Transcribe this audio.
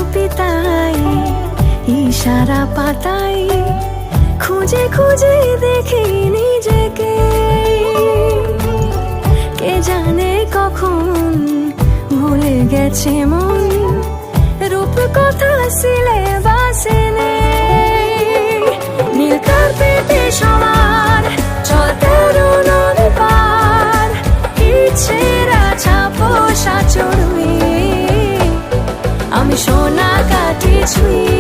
কবিতায় ইশারা পাতাই খুঁজে খুঁজে দেখি নিজেকে। কে জানে কখন ভুলে গেছে মন, রূপ কথা সিলেবাসে নেই। নীল কার্পেটে সবার চল 13 নদ পার, ইচ্ছেরা ছাপোষা চড়ুই, আমি সোনা কাঠি ছুঁই।